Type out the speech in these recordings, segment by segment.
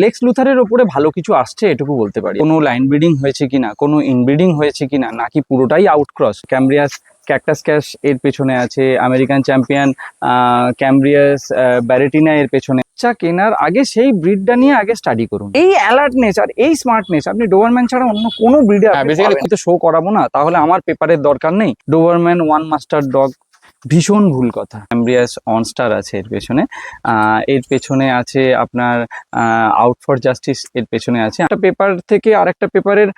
লেক্স লুথারের ওপরে ভালো কিছু আসছে এটুকু বলতে পারি। কোনো লাইন ব্রিডিং হয়েছে কিনা, কোনো ইনব্রিডিং হয়েছে কিনা, নাকি পুরোটাই আউটক্রস। ক্যামব্রিয়াস ক্যাকটাস ক্যাশ এর পেছনে আছে, আমেরিকান চ্যাম্পিয়ন ক্যামব্রিয়াস ব্যারেটিনা এর পেছনে। বাচ্চা কেনার আগে সেই ব্রিডটা নিয়ে আগে স্টাডি করুন। এই অ্যালার্টনেস আর এই স্মার্টনেস আপনি ডোবারম্যান ছাড়া অন্য কোনো ব্রিডে বেসিক্যালি শো করাবো না, তাহলে আমার পেপারের দরকার নেই। ডোবারম্যান ওয়ান মাস্টার ডগ ভীষণ ভুল কথা। ক্যামব্রিয়াস অনস্টার আছে এর পেছনে, এর পেছনে আছে আপনার আউট ফর জাস্টিস, এর পেছনে আছে। একটা পেপার থেকে আরেকটা পেপারের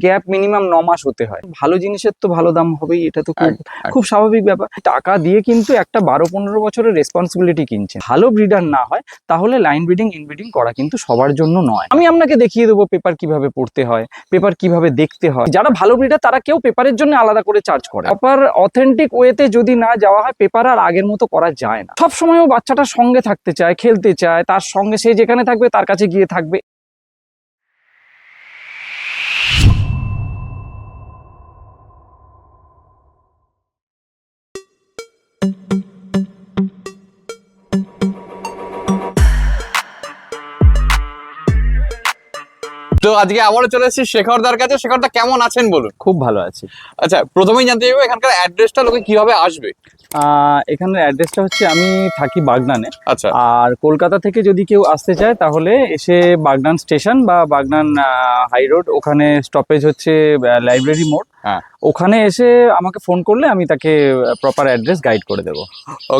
গ্যাপ মিনিমাম 9 মাস হতে হয়। ভালো জিনিসের তো ভালো দাম হবেই, এটা তো খুব স্বাভাবিক ব্যাপার। টাকা দিয়ে কিন্তু একটা 12-15 বছরের রেসপন্সিবিলিটি কিনছে। ভালো ব্রিডার না হয় তাহলে লাইন ব্রিডিং ইনব্রিডিং করা কিন্তু সবার জন্য নয়। আমি আপনাকে দেখিয়ে দেবো পেপার কিভাবে পড়তে হয়, পেপার কিভাবে দেখতে হয়। যারা ভালো ব্রিডার তারা কেউ পেপারের জন্য আলাদা করে চার্জ করে। প্রপার অথেন্টিক ওয়েতে যদি না যাওয়া হয়, পেপার আর আগের মতো করা যায় না। সব সময়ও বাচ্চাটার সঙ্গে থাকতে চায়, খেলতে চায়, তার সঙ্গে সে যেখানে থাকবে তার কাছে গিয়ে থাকবে। তো আজকে আবারও চলে এসেছি শেখরদার কাছে। শেখরদা কেমন আছেন বলুন? খুব ভালো আছি। আচ্ছা, প্রথমেই জানতে চাইবো এখানকার অ্যাড্রেসটা লোকে কিভাবে আসবে? এখানের অ্যাড্রেসটা হচ্ছে, আমি থাকি বাগনানে। আচ্ছা। আর কলকাতা থেকে যদি কেউ আসতে চায় তাহলে এসে বাগনান স্টেশন বা বাগনান হাই রোড, ওখানে স্টপেজ হচ্ছে লাইব্রেরি মোড়। হ্যাঁ, ওখানে এসে আমাকে ফোন করলে আমি তাকে প্রপার অ্যাড্রেস গাইড করে দেবো।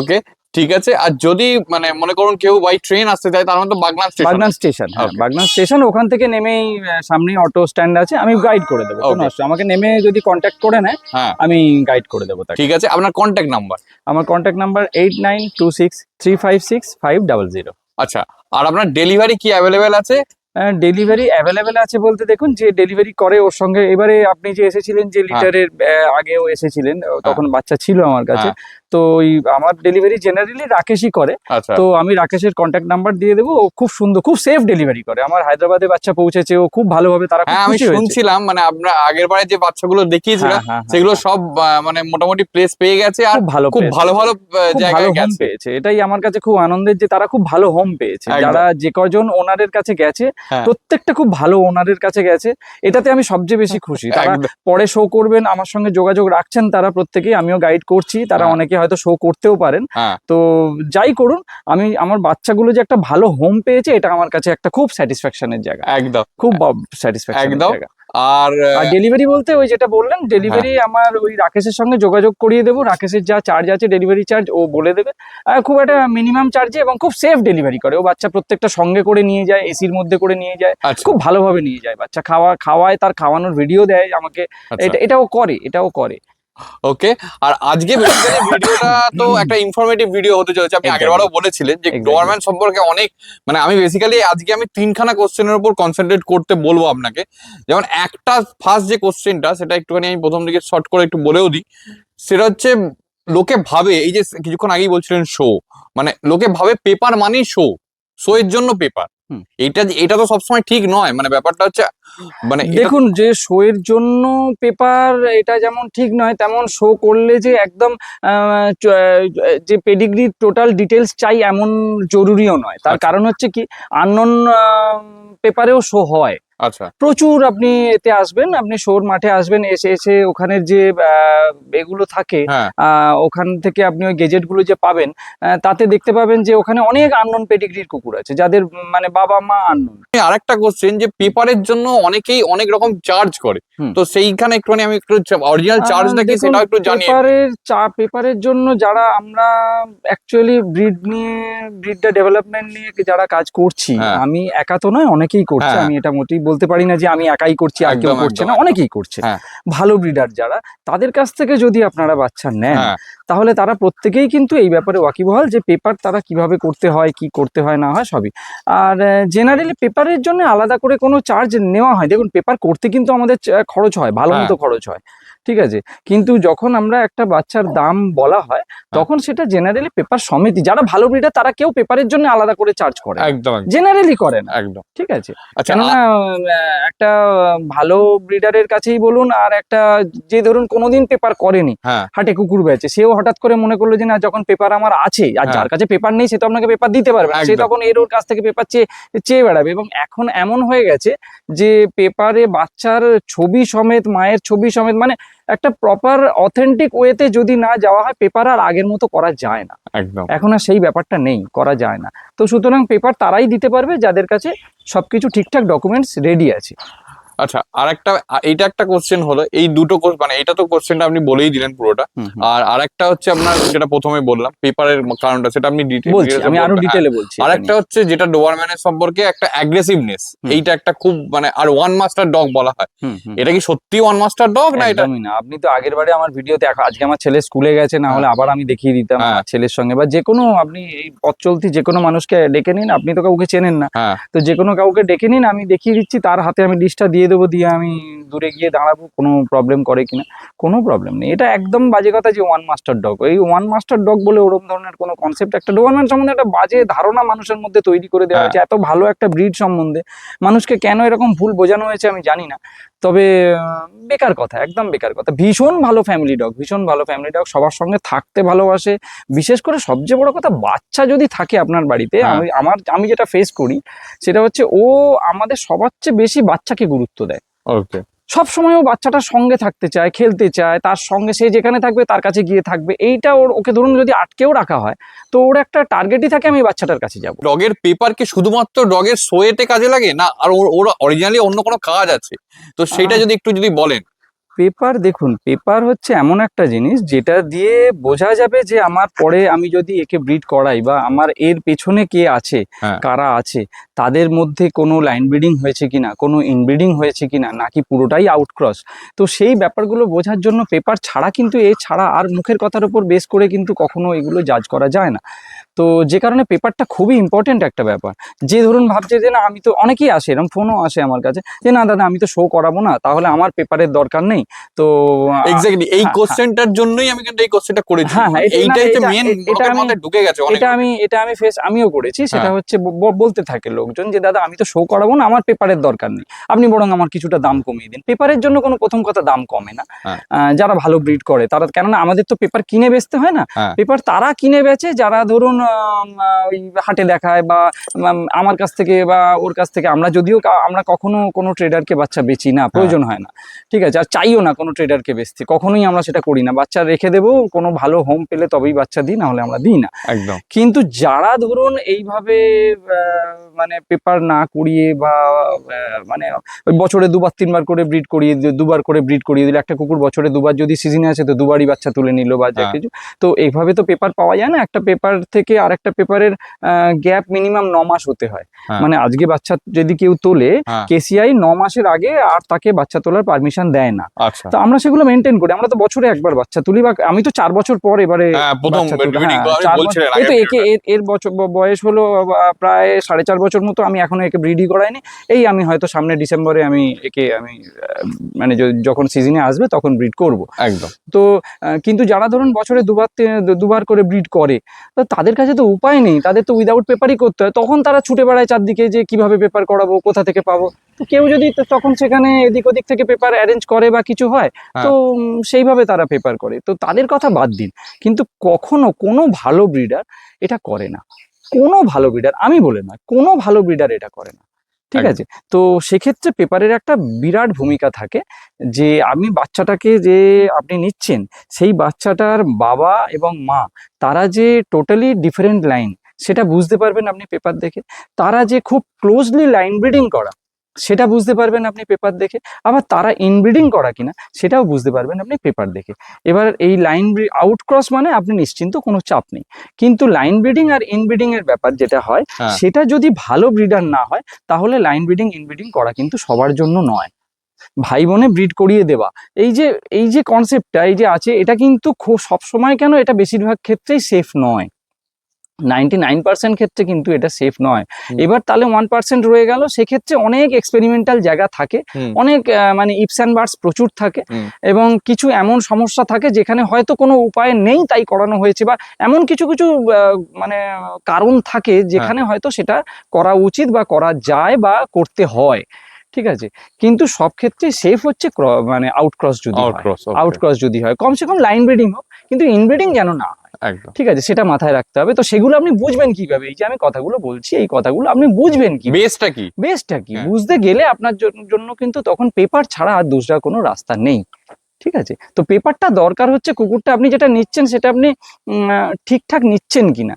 ওকে, ঠিক আছে। আর যদি মানে মনে করুন কেউ বাই ট্রেন আসতে চায়, তার মানে তো বাগনান স্টেশন। বাগনান স্টেশন, হ্যাঁ, বাগনান স্টেশন। ওখান থেকে নেমেই সামনে অটো স্ট্যান্ড আছে, আমি গাইড করে দেবো। কোনো অসুবিধা, আমাকে নেমে যদি কন্ট্যাক্ট করে নেয় হ্যাঁ, আমি গাইড করে দেবো তাকে। ঠিক আছে। আপনার কন্ট্যাক্ট নাম্বার? আমার কন্ট্যাক্ট নাম্বার 8926356500। আচ্ছা, আর আপনার ডেলিভারি কি অ্যাভেলেবেল আছে? ডেলিভারি অ্যাভেলেবেল আছে বলতে, দেখুন, যে ডেলিভারি করে ওর সঙ্গে, এবারে আপনি যে এসেছিলেন যে লিটারের আগেও এসেছিলেন, তখন বাচ্চা ছিল আমার কাছে। তো ওই আমার ডেলিভারি জেনারেলি রাকেশই করে। তো আমি রাকেশের কন্ট্যাক্ট নাম্বার দিয়ে দেবো। ও খুব সুন্দর, খুব সেফ ডেলিভারি করে। আমার হায়দ্রাবাদে বাচ্চা পৌঁছেছে, ও খুব ভালোভাবে, তারা খুব আমি খুশি হয়েছে। শুনছিলাম মানে আপনার আগের বারে যে বাচ্চাগুলো দেখিয়েছিলেন সেগুলো সব মানে মোটামুটি প্লেস পেয়ে গেছে, আর খুব ভালো ভালো জায়গায় পেয়েছে। এটাই আমার কাছে খুব আনন্দের, যে তারা খুব ভালো হোম পেয়েছে। যারা যে কজন ওনারের কাছে গেছে প্রত্যেকটা খুব ভালো ওনারের কাছে গেছে, এটাতে আমি সবচেয়ে বেশি খুশি। তারা পরে শো করবেন, আমার সঙ্গে যোগাযোগ রাখছেন তারা প্রত্যেকেই, আমিও গাইড করছি। তারা অনেকে হয়তো শো করতেও পারেন। তো যাই করুন, আমি আমার বাচ্চাগুলো যে একটা ভালো হোম পেয়েছে, এটা আমার কাছে একটা খুব স্যাটিসফ্যাকশনের জায়গা। একদম, খুব স্যাটিসফ্যাকশনের জায়গা। আর ডেলিভারি বলতে ওই যেটা বললেন, ডেলিভারি আমার ওই রাকেশের সঙ্গে যোগাযোগ করিয়ে দেবো। রাকেশের যা চার্জ আছে ডেলিভারি চার্জ ও বলে দেবে। খুব একটা মিনিমাম চার্জে, এবং খুব সেফ ডেলিভারি করে। ও বাচ্চা প্রত্যেকটা সঙ্গে করে নিয়ে যায়, এসির মধ্যে করে নিয়ে যায়, খুব ভালোভাবে নিয়ে যায়। বাচ্চা খাওয়ায়, তার খাওয়ানোর ভিডিও দেয় আমাকে। এটাও করে। ওকে, আর আজকে ভিডিওটা তো একটা ইনফরমেটিভ ভিডিও হতে চলেছে। আপনি আগেরবারও বলেছিলেন যে ডোবারম্যান সম্পর্কে অনেক, মানে আমি বেসিক্যালি আজকে আমি 3খানা কোশ্চেনের উপর কনসেন্ট্রেট করতে বলবো আপনাকে। যেমন একটা ফার্স্ট যে কোশ্চেনটা, সেটা একটুখানি আমি প্রথম দিকে শর্ট করে একটু বলেও দিই। সেটা হচ্ছে, লোকে ভাবে, এই যে কিছুক্ষণ আগেই বলছিলেন শো, মানে লোকে ভাবে পেপার মানেই শো এর জন্য পেপার। এটা তো সবসময় ঠিক নয়। মানে ব্যাপারটা হচ্ছে, মানে দেখুন, যে শো এর জন্য পেপার, এটা যেমন ঠিক নয়, তেমন শো করলে যে একদম যে পেডিগ্রি টোটাল ডিটেলস চাই এমন জরুরিও নয়। তার কারণ হচ্ছে কি, আননোন পেপারেও শো হয়। আচ্ছা, প্রচুর আপনি এতে আসবেন, আপনি শোর মাঠে আসবেন, এসে ওখানের যে এগুলো থাকে, ওখান থেকে আপনি ওই গেজেট গুলো যে পাবেন, তাতে দেখতে পাবেন যে ওখানে অনেক আননোন পেডিগ্রির কুকুর আছে, যাদের মানে বাবা মা আননোন। আরেকটা কোশ্চেন, যে পেপারের জন্য অনেকেই অনেক রকম চার্জ করে, তো সেইখানে একটুখানি আমি একটু অরিজিনাল চার্জটা কি সেটাও একটু জানি। পেপারের জন্য যারা আমরা অ্যাকচুয়ালি ব্রিডটা ডেভেলপমেন্ট নিয়ে যারা কাজ করছি, আমি একা তো নয়, অনেকেই করছে। আমি এটা মোটেই বলতে পারি না যে আমি একাই করছি আর কেউ করছে না, অনেকেই করছে। ভালো ব্রিডার যারা, তাদের কাছ থেকে যদি আপনারা বাচ্চা নেন, তাহলে তারা প্রত্যেকেই কিন্তু এই ব্যাপারে ওয়াকিবহাল, যে পেপার তারা কিভাবে করতে হয়, কি করতে হয় না হয় সবই। আর জেনারেলি পেপারের জন্য আলাদা করে কোনো চার্জ নেওয়া হয়। দেখুন, পেপার করতে কিন্তু আমাদের খরচ হয়, ভালো মতো খরচ হয়, ঠিক আছে। কিন্তু যখন আমরা একটা বাচ্চার দাম বলা হয়, তখন সেটা জেনারেলি পেপার সমিতি, যারা ভালো ব্রিডার, তারা কেউ পেপারের জন্য আলাদা করে চার্জ করে, একদম জেনারেলি করে না, একদম ঠিক আছে। কেননা একটা ভালো ব্রিডারের কাছেই বলুন আর একটা যে ধরুন কোনোদিন পেপার করেনি, হ্যাঁ হাটে কুকুর বেচে, সেও হঠাৎ করে মনে করলো যে না যখন পেপার আমার আছে, আর হ্যাঁ। যার কাছে পেপার নেই সে তো আপনাকে পেপার দিতে পারবে না, সে একদম। তখন ওর কাছ থেকে পেপার চেয়ে চেয়ে বেড়াবে। এবং এখন এমন হয়ে গেছে যে পেপারে বাচ্চার ছবি সমেত, মায়ের ছবি সমেত, মানে একটা প্রপার অথেন্টিক ওয়েতে যদি না যাওয়া হয়, পেপার আর আগের মতো করা যায় না। একদম। এখন আর সেই ব্যাপারটা নেই, করা যায় না। তো সুতরাং পেপার তারাই দিতে পারবে যাদের কাছে সবকিছু ঠিকঠাক ডকুমেন্টস রেডি আছে। আচ্ছা, আর একটা এইটা একটা কোশ্চেন হলো, এই দুটো মানে এটা তো কোশ্চেনটা আপনি বলেই দিলেন পুরোটা। আর আরেকটা হচ্ছে আপনার যেটা প্রথমে বললাম পেপারের কারণটা, সেটা আপনি বলছি, আমি আরো ডিটেলে বলছি। আর একটা হচ্ছে যেটা ডোবারম্যানের সম্পর্কে একটা অ্যাগ্রেসিভনেস, এইটা একটা খুব মানে, আর ওয়ান মাস্টার ডগ বলা হয়, এটা কি সত্যি ওয়ান মাস্টার ডগ না? এটা একদমই না। আপনি তো আগের বারে আমার ভিডিওতে আজকে আমার ছেলে স্কুলে গেছে, না হলে আবার আমি দেখিয়ে দিতাম হ্যাঁ। আমার ছেলের সঙ্গে, বা যে কোনো আপনি এই পথ চলতি যে কোনো মানুষকে ডেকে নিন, আপনি তো কাউকে চেনেন না, হ্যাঁ তো যে কোনো কাউকে ডেকে নিন, আমি দেখিয়ে দিচ্ছি, তার হাতে আমি লিস্টটা দিয়ে দেবো, দিয়ে আমি দূরে গিয়ে দাঁড়াবো, কোনো প্রবলেম করে কিনা। কোনো প্রবলেম নেই। এটা একদম বাজে কথা যে ওয়ান মাস্টার ডগ, এই ওয়ান মাস্টার ডগ বলে ওরকম ধরনের কোনো কনসেপ্ট, একটা ডোবারম্যান সম্বন্ধে একটা বাজে ধারণা মানুষের মধ্যে তৈরি করে দেওয়া হয়েছে। এত ভালো একটা ব্রিড সম্বন্ধে মানুষকে কেন এরকম ভুল বোঝানো হয়েছে আমি জানি না। তবে বেকার কথা, একদম বেকার কথা। ভীষণ ভালো ফ্যামিলি ডগ, ভীষণ ভালো ফ্যামিলি ডগ, সবার সঙ্গে থাকতে ভালোবাসে। বিশেষ করে সবচেয়ে বড় কথা, বাচ্চা যদি থাকে আপনার বাড়িতে, আমি যেটা ফেস করি সেটা হচ্ছে ও আমাদের সবার চেয়ে বেশি বাচ্চাকে গুরুত্ব দেয়। ওকে। সব সময় ও বাচ্চাটার সঙ্গে থাকতে চায়, খেলতে চায়, তার সঙ্গে সে যেখানে থাকবে তার কাছে গিয়ে থাকবে। এইটা ওকে ধরুন যদি আটকেও রাখা হয়, তো ওর একটা টার্গেটই থাকে আমি বাচ্চাটার কাছে যাব। ডগের পেপার কি শুধুমাত্র ডগের শোয়েতে কাজে লাগে না, আর ওর অরিজিনালি অন্য কোনো কাজ আছে? তো সেটা যদি বলেন। পেপার দেখুন, পেপার হচ্ছে এমন একটা জিনিস যেটা দিয়ে বোঝা যাবে যে আমার পরে আমি যদি একে ব্রিড করাই, বা আমার এর পেছনে কে আছে, হ্যাঁ। কারা আছে, তাদের মধ্যে কোনো লাইন ব্রিডিং হয়েছে কিনা, কোনো ইনব্রিডিং হয়েছে কিনা, নাকি পুরোটাই আউটক্রস। তো সেই ব্যাপারগুলো বোঝার জন্য পেপার ছাড়া কিন্তু, এছাড়া আর মুখের কথার উপর বেস করে কিন্তু কখনো এগুলো জাজ করা যায় না। তো যে কারণে পেপারটা খুবই ইম্পর্টেন্ট একটা ব্যাপার। যে ধরুন ভাবছে যে না, আমি তো, অনেকেই আসে, এরকম ফোনও আসে আমার কাছে যে না দাদা আমি তো শো করাবো না, তাহলে আমার পেপারের দরকার নেই। তো এক্স্যাক্টলি এই কোশ্চেনটার জন্যই আমি কিন্তু এই কোশ্চেনটা করেছি। এইটাই যে মেন লোকের মধ্যে ঢুকে গেছে অনেক। এটা আমি আমিও করেছি। সেটা হচ্ছে বলতে থাকে লোকজন যে দাদা আমি তো শো করাবো না, আমার পেপারের দরকার নেই, আপনি বরং আমার কিছুটা দাম কমিয়ে দিন। পেপারের জন্য কোনো প্রথম কথা দাম কমে না। যারা ভালো ব্রিড করে তারা, কেননা আমাদের তো পেপার কিনে বেচতে হয় না, পেপার তারা কিনে বেচে যারা ধরুন ওই হাটে দেখায়, বা আমার কাছ থেকে বা ওর কাছ থেকে। আমরা কখনো কোনো ট্রেডারকে বাচ্চা বেচি না, প্রয়োজন হয় না, ঠিক আছে, আর চাইও না কোনো ট্রেডারকে বেচতে, কখনোই আমরা সেটা করি না। বাচ্চা রেখে দেবো, কোনো ভালো হোম পেলে তবেই বাচ্চা দিই, না হলে আমরা দিই না। একদম। কিন্তু যারা ধরুন এইভাবে মানে পেপার না করিয়ে, বা মানে ওই বছরে দুবার তিনবার করে ব্রিড করিয়ে, দুবার করে ব্রিড করিয়ে দিলে, একটা কুকুর বছরে দুবার যদি সিজনে আছে তো দুবারই বাচ্চা তুলে নিল বা যা কিছু, তো এইভাবে তো পেপার পাওয়া যায় না। একটা পেপার থেকে আরেকটা পেপারের গ্যাপ মিনিমাম 9 মাস হতে হয়। মানে আজকে বাচ্চা যদি কেউ তোলে, কেসিআই 9 মাসের আগে আর তাকে বাচ্চা তোলার পারমিশন দেয় না। তো আমরা সেগুলো মেনটেন করি। আমরা তো বছরে একবার বাচ্চা তুলি, বা আমি তো 4 বছর পর এবারে এর বছর বয়স হলো প্রায় 4.5 বছর মতো, আমি এখনো একে ব্রিডই করাইনি। এই আমি হয়তো সামনে ডিসেম্বরে আমি মানে যখন সিজনে আসবে তখন ব্রিড করব একদম। তো কিন্তু যারা ধরুন বছরে দুবার করে ব্রিড করে, তো তাদের কাছে তো উপায় নেই, তাদের তো উইদাউট পেপারই করতে হয়। তখন তারা ছুটে বেড়ায় চারদিকে যে কিভাবে পেপার করাবো, কোথা থেকে পাবো। তো কেউ যদি তখন সেখানে এদিক ওদিক থেকে পেপার অ্যারেঞ্জ করে বা কিছু হয়, তো সেইভাবে তারা পেপার করে। তো তাদের কথা বাদ দিন, কিন্তু কখনো কোনো ভালো ব্রিডার এটা করে না। কোনো ভালো ব্রিডার, আমি বলে নয়, কোনো ভালো ব্রিডার এটা করে না, ঠিক আছে। তো সেক্ষেত্রে পেপারের একটা বিরাট ভূমিকা থাকে, যে আমি বাচ্চাটাকে যে আপনি নিচ্ছেন, সেই বাচ্চাটার বাবা এবং মা, তারা যে টোটালি ডিফারেন্ট লাইন, সেটা বুঝতে পারবেন আপনি পেপার দেখে। তারা যে খুব ক্লোজলি লাইন ব্রিডিং করা, সেটা বুঝতে পারবেন আপনি পেপার দেখে। আবার তারা ইনব্রিডিং করা কিনা, সেটাও বুঝতে পারবেন আপনি পেপার দেখে। এবার এই লাইন আউটক্রস মানে আপনি নিশ্চিন্ত, কোনো চাপ নেই। কিন্তু লাইন ব্রিডিং আর ইনব্রিডিং এর ব্যাপার যেটা হয়, সেটা যদি ভালো ব্রিডার না হয়, তাহলে লাইন ব্রিডিং ইনব্রিডিং করা কিন্তু সবার জন্য নয়। ভাই বোনে ব্রিড করিয়ে দেওয়া, এই যে কনসেপ্টটা এই যে আছে, এটা কিন্তু খুব সবসময়, কেন এটা বেশিরভাগ ক্ষেত্রেই সেফ নয়। 99% ক্ষেত্রে কিন্তু এটা সেফ নয়। এবার তাহলে 1% রয়ে গেল, সেক্ষেত্রে অনেক এক্সপেরিমেন্টাল জায়গা থাকে, অনেক মানে ইপস অ্যান্ড বার্ডস প্রচুর থাকে, এবং কিছু এমন সমস্যা থাকে যেখানে হয়তো কোনো উপায় নেই তাই করানো হয়েছে, বা এমন কিছু মানে কারণ থাকে যেখানে হয়তো সেটা করা উচিত বা করা যায় বা করতে হয়। ঠিক আছে, কিন্তু সব ক্ষেত্রে সেফ হচ্ছে মানে আউটক্রস যদি হয়, আউটক্রস আউটক্রস যদি হয়, কমসে কম লাইন ব্রিডিং হোক, কিন্তু ইনব্রিডিং যেন না হয়। একদম। ঠিক আছে, সেটা মাথায় রাখতে হবে। তো সেগুলো আপনি বুঝবেন কিভাবে? এই যে আমি কথাগুলো বলছি, এই কথাগুলো আপনি বুঝবেন কি? বেসটা কি? বেসটা কি হ্যাঁ। বুঝতে গেলে আপনার জন্য কিন্তু তখন পেপার ছাড়া আর দূসরা কোনো রাস্তা নেই। ঠিক আছে, তো পেপারটা দরকার হচ্ছে কুকুরটা আপনি যেটা নিচ্ছেন সেটা আপনি ঠিকঠাক নিচ্ছেন কিনা।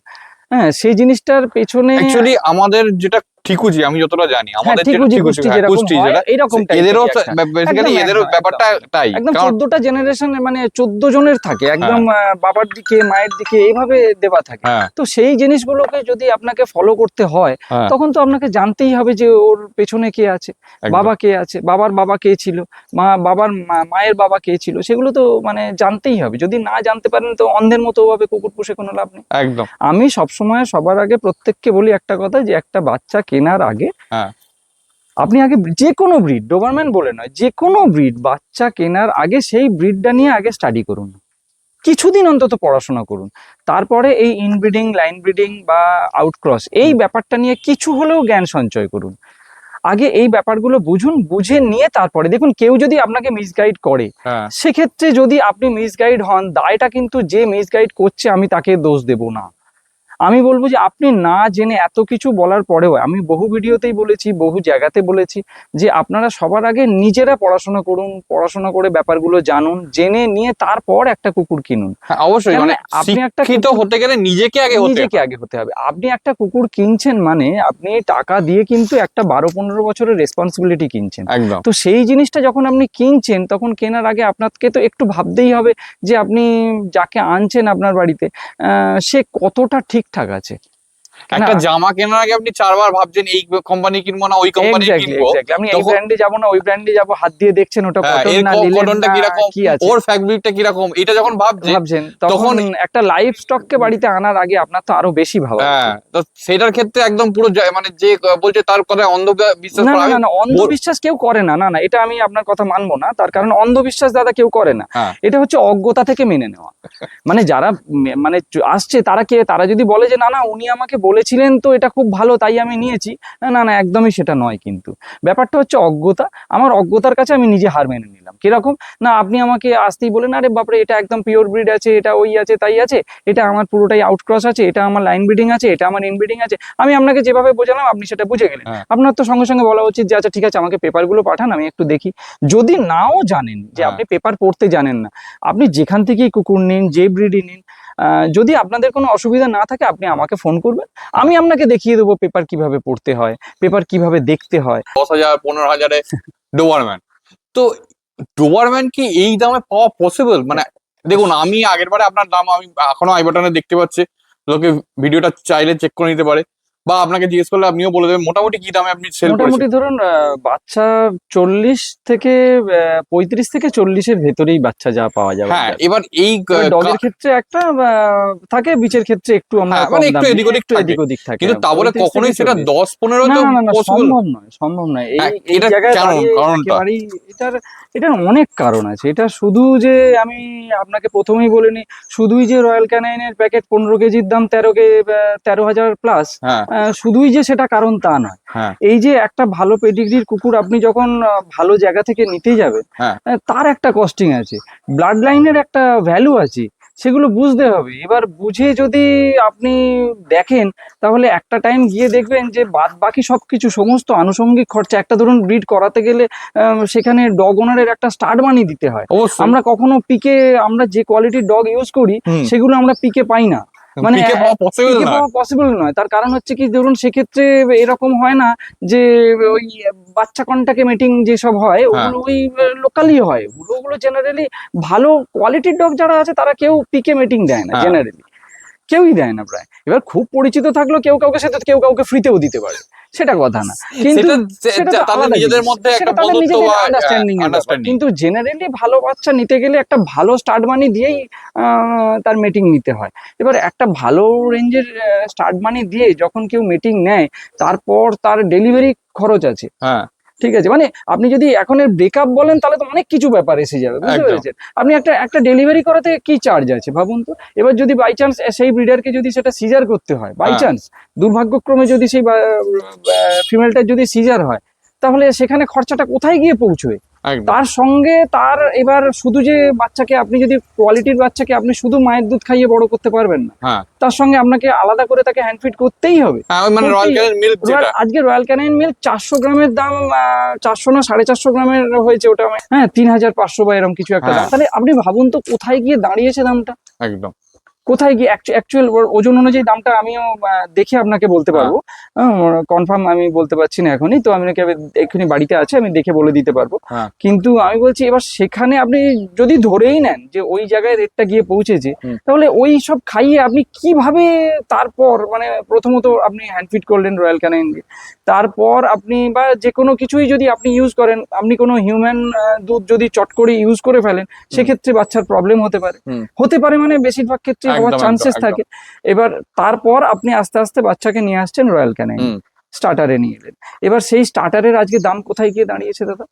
হ্যাঁ, সেই জিনিসটার পেছনে অ্যাকচুয়ালি আমাদের যেটা ঠিকুজি, আমি যতটা জানি আমাদের যেটা ঠিকুজি ঠিকুজি, কুষ্টি হ্যাঁ, যেরকম কুষ্টি হয়, যেটা, এইরকম এদেরও টাইপেরই একটা। বেসিক্যালি একদম, এদেরও একদম, ব্যাপারটা তাই, একদম কারণ 14টা জেনারেশন, মানে 14 জনের থাকে একদম, বাবার দিকে মায়ের দিকে এইভাবে দেওয়া থাকে। হ্যাঁ তো সেই জিনিসগুলোকে যদি আপনাকে ফলো করতে হয়, হ্যাঁ তখন তো আপনাকে জানতেই হবে যে ওর পেছনে কে আছে, একদম। বাবা কে আছে, বাবার বাবা কে ছিল, মায়ের বাবা কে ছিল, সেগুলো তো মানে জানতেই হবে। যদি না জানতে পারেন তো অন্ধের মতো ভাবে কুকুর পুষে কোনো লাভ নেই। একদম। আমি সবসময় সবার আগে প্রত্যেককে বলি একটা কথা, যে একটা বাচ্চা কেনার আগে হ্যাঁ আপনি আগে যে কোনো ব্রিড, ডোবারম্যান বলে নয়, যে কোনো ব্রিড বাচ্চা কেনার আগে সেই ব্রিডটা নিয়ে আগে স্টাডি করুন, কিছুদিন অন্তত পড়াশোনা করুন। তারপরে এই ইনব্রিডিং, লাইন ব্রিডিং বা আউটক্রস এই ব্যাপারটা নিয়ে কিছু হলেও জ্ঞান সঞ্চয় করুন। আগে এই ব্যাপারগুলো বুঝুন, বুঝে নিয়ে তারপরে দেখুন। কেউ যদি আপনাকে মিসগাইড করে, হ্যাঁ সেক্ষেত্রে যদি আপনি মিসগাইড হন, দায়টা কিন্তু যে মিসগাইড করছে আমি তাকে দোষ দেব না। আমি বলবো যে আপনি না জেনে, এত কিছু বলার পরেও, আমি বহু ভিডিওতেই বলেছি, বহু জায়গাতে বলেছি, যে আপনারা সবার আগে নিজেরা পড়াশোনা করুন, পড়াশোনা করে ব্যাপারগুলো জানুন, জেনে নিয়ে তারপর একটা কুকুর কিনুন। হ্যাঁ, অবশ্যই। কেননা মানে আপনি একটা শিক্ষিত কুকুর হতে গেলে নিজেকে আগে হতে নিজেকে হবে। আগে হতে হবে। আপনি একটা কুকুর কিনছেন মানে আপনি টাকা দিয়ে কিন্তু একটা 12-15 বছরের রেসপন্সিবিলিটি কিনছেন। একদম। তো সেই জিনিসটা যখন আপনি কিনছেন, তখন কেনার আগে আপনাকে তো একটু ভাবতেই হবে যে আপনি যাকে আনছেন আপনার বাড়িতে, সে কতটা ঠিকঠাক আছে। একটা জামা কেনার আগে আপনি 4 বার ভাবছেন এই কোম্পানি কিনবো না ওই কোম্পানি কিনবো। আমি এই তখন ব্র্যান্ডে যাবো না ওই ব্র্যান্ডে যাবো, হাত দিয়ে দেখছেন ওটা হ্যাঁ, কটন এর না লিলেন কটনটা না কিরকম, কি আছে, ওর ফ্যাব্রিকটা কিরকম, এটা যখন ভাবছেন, তখন তখন একটা লাইভ স্টককে বাড়িতে আনার আগে আপনার তো আরো বেশি ভাবা হ্যাঁ, উচিত। তো সেটার ক্ষেত্রে একদম পুরো মানে যে বলছে তার কথা বিশ্বাস না করা। না আমি না না, অন্ধবিশ্বাস কেউ করে না, না না, এটা আমি আপনার কথা মানবো না। তার কারণ অন্ধবিশ্বাস দাদা কেউ করে না, হ্যাঁ এটা হচ্ছে অজ্ঞতা থেকে মেনে নেওয়া। মানে যারা মানে আসছে, তারা যদি বলে যে না না উনি আমাকে বলেছিলেন তো এটা খুব ভালো তাই আমি নিয়েছি, না না না, একদমই সেটা নয়। কিন্তু ব্যাপারটা হচ্ছে অজ্ঞতা। আমার অজ্ঞতার কাছে আমি নিজে হার মেনে নিলাম। কিরকম না, আপনি আমাকে আসতেই বলেন আরে বাপরে এটা একদম পিওর ব্রিড আছে, এটা ওই আছে তাই আছে, এটা আমার পুরোটাই আউটক্রস আছে, এটা আমার লাইন ব্রিডিং আছে, এটা আমার ইনব্রিডিং আছে। আমি আপনাকে যেভাবে বোঝালাম আপনি সেটা বুঝে গেলেন। হ্যাঁ আপনার তো সঙ্গে সঙ্গে বলা উচিত যে আচ্ছা ঠিক আছে আমাকে পেপারগুলো পাঠান, আমি একটু দেখি। যদি নাও জানেন যে হ্যাঁ। আপনি পেপার পড়তে জানেন না, আপনি যেখান থেকেই কুকুর নিন, যে ব্রিডই নিন, যদি আপনাদের কোনো অসুবিধা না থাকে আপনি আমাকে ফোন করবেন, আমি আপনাকে দেখিয়ে দেবো পেপার কিভাবে পড়তে হয়, পেপার কিভাবে দেখতে হয়। 10,000 15,000-এ ডোবারম্যান। তো ডোবারম্যান কি এই দামে পাওয়া পসিবল? মানে দেখুন, আমি আগের বারে আপনার দাম আমি এখনো আই বাটনে দেখতে পাচ্ছি, লোকে ভিডিওটা চাইলে চেক করে নিতে পারে, বা আপনাকে জিজ্ঞেস করলে আপনিও বলে দেবেন মোটামুটি কি দামে আপনি সেল করেছেন। মোটামুটি ধরুন বাচ্চা 40 থেকে 35 থেকে 40-এর ভেতরেই বাচ্চা যা পাওয়া যাবে। হ্যাঁ, এবার এই ডগের ক্ষেত্রে একটা থাকে, বিচের ক্ষেত্রে একটু আমরা হ্যাঁ, কম মানে দাম একটু দিই, এদিক ওদিক একটু থাকে। এদিক ওদিক থাকে। কিন্তু তা বলে 35 কখনোই থেকে সেটা 40। 10-15 না তো না না না, পসিবল। সম্ভব নয়। হ্যাঁ, এই এটা জায়গায় কেন? দাঁড়িয়ে কারণটা একেবারেই এটার অনেক কারণ আছে। এটা শুধু যে আমি আপনাকে প্রথমেই বলে নিই, শুধুই যে রয়্যাল ক্যানাইনের প্যাকেট 15 কেজির দাম 13,000 প্লাস, হ্যাঁ শুধুই যে সেটা কারণ তা নয়। হ্যাঁ এই যে একটা ভালো পেডিগ্রির কুকুর আপনি যখন ভালো জায়গা থেকে নিতে যাবেন, হ্যাঁ তার একটা কস্টিং আছে, ব্লাড লাইনের একটা ভ্যালু আছে, সেগুলো বুঝতে হবে। এবার বুঝে যদি আপনি দেখেন, তাহলে একটা টাইম গিয়ে দেখবেন যে বাদ বাকি সবকিছু, সমস্ত আনুষঙ্গিক খরচা, একটা ধরুন ব্রিড করাতে গেলে সেখানে ডগ ওনারের একটা স্টার্ট মানি দিতে হয়। অবশ্যই। আমরা কখনো পিকে, আমরা যে কোয়ালিটির ডগ ইউজ করি হুম, সেগুলো আমরা পিকে পাই না, মানে পিকে পাওয়া পসিবল পিকে না। পাওয়া পসিবল নয়। তার কারণ হচ্ছে কি, ধরুন সেক্ষেত্রে এরকম হয় না যে ওই বাচ্চা কন্টাকে মিটিং যেসব হয় হ্যাঁ ওগুলো ওই লোকালি হয়, ওগুলো জেনারেলি ভালো কোয়ালিটির ডগ যারা আছে তারা কেউ পিকে মিটিং দেয় না, হ্যাঁ। জেনারেলি কেউই দেয় না প্রায়। এবার খুব পরিচিত থাকলেও কেউ কাউকে সাথে কেউ কাউকে ফ্রিতেও দিতে পারে, সেটা কথা না। কিন্তু সেটা তো তাদের আলাদা নিজেদের জিনিস, মধ্যে একটা সেটা তাদের বন্ধুত্ব নিজেদের বা আন্ডারস্ট্যান্ডিং এর ব্যাপার। আন্ডারস্ট্যান্ডিং। কিন্তু জেনারেলি ভালো বাচ্চা নিতে গেলে একটা ভালো স্টার্ট মানি দিয়েই তার মিটিং নিতে হয়। এবার একটা ভালো রেঞ্জের স্টার্ট মানি দিয়ে যখন কেউ মিটিং নেয়, তারপর তার ডেলিভারি খরচ আছে। হ্যাঁ ঠিক আছে, মানে আপনি যদি এখন ব্রেকআপ বলেন তাহলে তো অনেক কিছু ব্যাপার এসে যাবে, বুঝতে একদম। পেরেছেন? আপনি একটা ডেলিভারি করাতে কি চার্জ আছে ভাবুন তো। এবার যদি বাই চান্স সেই ব্রিডারকে যদি সেটা সিজার করতে হয়, বাই হ্যাঁ চান্স দুর্ভাগ্যক্রমে যদি সেই ফিমেলটার যদি সিজার হয়, তাহলে সেখানে খরচাটা কোথায় গিয়ে পৌঁছবে? একদম তার সঙ্গে তার এবার শুধু যে বাচ্চাকে আপনি যদি কোয়ালিটির বাচ্চাকে আপনি শুধু মায়ের দুধ খাইয়ে বড় করতে পারবেন না, হ্যাঁ তার সঙ্গে আপনাকে আলাদা করে তাকে হ্যান্ড ফিড করতেই হবে। হ্যাঁ ওই মানে রয়্যাল ক্যানিন মিল্ক যেটা আজকে রয়্যাল ক্যানিন মিল্ক 400 গ্রামের দাম 400 না 450 গ্রামের হয়েছে ওটা, হ্যাঁ 3500 বা এরকম কিছু একটা দাম। হ্যাঁ। তাহলে আপনি ভাবুন তো কোথায় গিয়ে দাঁড়িয়েছে দামটা, একদম কোথায় গিয়ে অ্যাকচুয়াল ওজন অনুযায়ী দামটা আমিও দেখে আপনাকে বলতে পারবো, কনফার্ম আমি বলতে পারছি না এখনই, তো আমি এক্ষুনি বাড়িতে আছে, আমি দেখে বলে দিতে পারবো। হ্যাঁ। কিন্তু আমি বলছি এবার সেখানে আপনি যদি ধরেই নেন যে ওই জায়গায় রেটটা গিয়ে পৌঁছেছে, হুম। তাহলে ওই সব খাইয়ে আপনি কিভাবে তারপর মানে প্রথমত আপনি হ্যান্ড ফিড করলেন রয়্যাল ক্যানিন দিয়ে, তারপর আপনি বা যে কোনো কিছুই যদি আপনি ইউজ করেন, আপনি কোনো হিউম্যান দুধ যদি চট করে ইউজ করে ফেলেন, সেক্ষেত্রে বাচ্চার প্রবলেম হতে পারে। হুম। হতে পারে মানে বেশিরভাগ ক্ষেত্রে হওয়ার একদম, চান্সেস একদম, থাকে। এবার তারপর আপনি আস্তে আস্তে বাচ্চাকে নিয়ে আসছেন রয়্যাল ক্যানিন, হুম। স্টার্টারে নিয়ে এলেন। এবার সেই স্টার্টারের আজকে দাম কোথায় গিয়ে দাঁড়িয়েছে দাদা,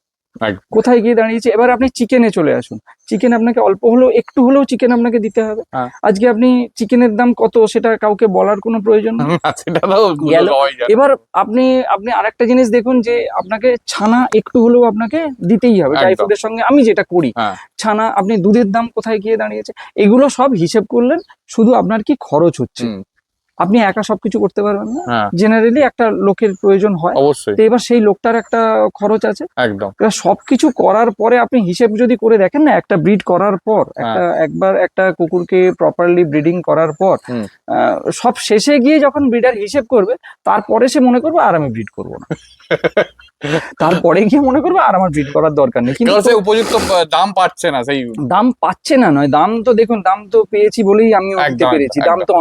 একদম। কোথায় গিয়ে দাঁড়িয়েছে? এবার আপনি চিকেনে চলে আসুন, চিকেন আপনাকে অল্প হলেও একটু হলেও চিকেন আপনাকে দিতে হবে। হ্যাঁ। আজকে আপনি চিকেনের দাম কত সেটা কাউকে বলার কোনো প্রয়োজন নেই। সেটা তো গেল। সবাই জানে। এবার আপনি আপনি আরেকটা জিনিস দেখুন যে আপনাকে ছানা একটু হলেও আপনাকে দিতেই হবে ড্রাই একদম। ফ্রুটের সঙ্গে, আমি যেটা করি। হ্যাঁ ছানা, আপনি দুধের দাম কোথায় গিয়ে দাঁড়িয়েছে, এগুলো সব হিসেব করলেন, শুধু আপনার কি খরচ হচ্ছে। হুম। আপনি একা সবকিছু করতে পারবেন না, হ্যাঁ জেনারেলি একটা লোকের প্রয়োজন হয়। অবশ্যই তো এবার সেই লোকটার একটা খরচ আছে। একদম এবার সবকিছু করার পরে আপনি হিসেব যদি করে দেখেন না, একটা ব্রিড করার পর, একবার একটা কুকুরকে প্রপারলি ব্রিডিং করার পর, হুম। সব শেষে গিয়ে যখন ব্রিডার হিসেব করবে, তারপরে সে মনে করবে আর আমি ব্রিড করবো না, তারপরে গিয়ে মনে করবে আর আমার ব্রিড করার দরকার নেই। কিন্তু কারণ সে উপযুক্ত দাম পাচ্ছে না সেই দাম পাচ্ছে না নয়, দাম তো দেখুন, দাম তো পেয়েছি বলেই আমিও দিতে একদম, পেরেছি। একদম, দাম তো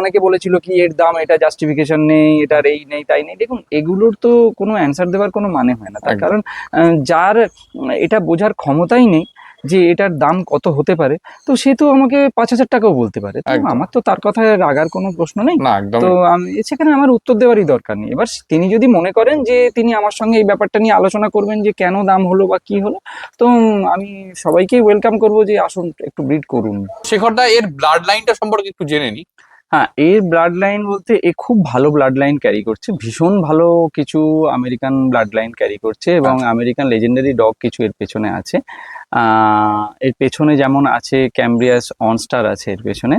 অনেকে বলেছিল কি এর দাম, এটা জাস্টিফিকেশন নেই, এটার এই নেই তাই নেই। দেখুন এগুলোর তো কোনো অ্যান্সার দেওয়ার কোনো মানে হয় না, তার একদম। কারণ যার এটা বোঝার ক্ষমতাই নেই যে এটার দাম কত হতে পারে, তো সে তো আমাকে 5,000 টাকাও বলতে পারে, তো একদম। আমার তো তার কথায় রাগার কোনো প্রশ্ন নেই। না একদম তো আমি সেখানে আমার উত্তর দেওয়ারই দরকার নেই। এবার তিনি যদি মনে করেন যে তিনি আমার সঙ্গে এই ব্যাপারটা নিয়ে আলোচনা করবেন যে কেন দাম হলো বা কি হলো, তো আমি সবাইকেই ওয়েলকাম করবো যে আসুন একটু ব্রিড করুন। শেখরদা এর ব্লাড লাইনটা সম্পর্কে একটু জেনে নি। হ্যাঁ, এর ব্লাড লাইন বলতে এ খুব ভালো ব্লাড লাইন ক্যারি করছে, ভীষণ ভালো কিছু আমেরিকান ব্লাড লাইন ক্যারি করছে, এবং আমেরিকান লেজেন্ডারি ডগ কিছু এর পেছনে আছে। এর পেছনে যেমন আছে ক্যামব্রিয়াস অনস্টার আছে এর পেছনে,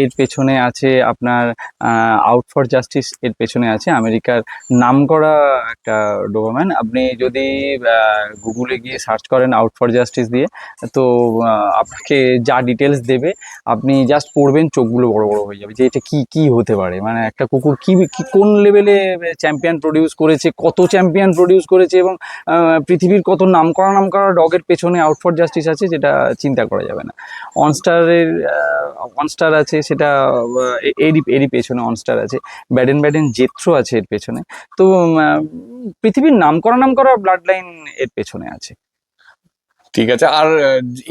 এর পেছনে আছে আপনার আউট ফর জাস্টিস, এর পেছনে আছে আমেরিকার নামকরা একটা ডোবারম্যান। আপনি যদি গুগলে গিয়ে সার্চ করেন আউট ফর জাস্টিস দিয়ে, তো আপনাকে যা ডিটেলস দেবে আপনি জাস্ট পড়বেন, চোখগুলো বড় বড় হয়ে যাবে যে এটা কি কি হতে পারে, মানে একটা কুকুর কি কি কোন লেভেলে চ্যাম্পিয়ন প্রডিউস করেছে, কত চ্যাম্পিয়ন প্রডিউস করেছে, এবং পৃথিবীর কত নামকরা ডগের পেছনে আউট ফর জাস্টিস আছে, যেটা চিন্তা করা যাবে না। অনস্টার আছে, সেটা এরই পেছনে অনস্টার আছে, ব্যাডেন জেথ্রো আছে এর পেছনে। তো পৃথিবীর নামকরা ব্লাড লাইন এর পেছনে আছে। ঠিক আছে। আর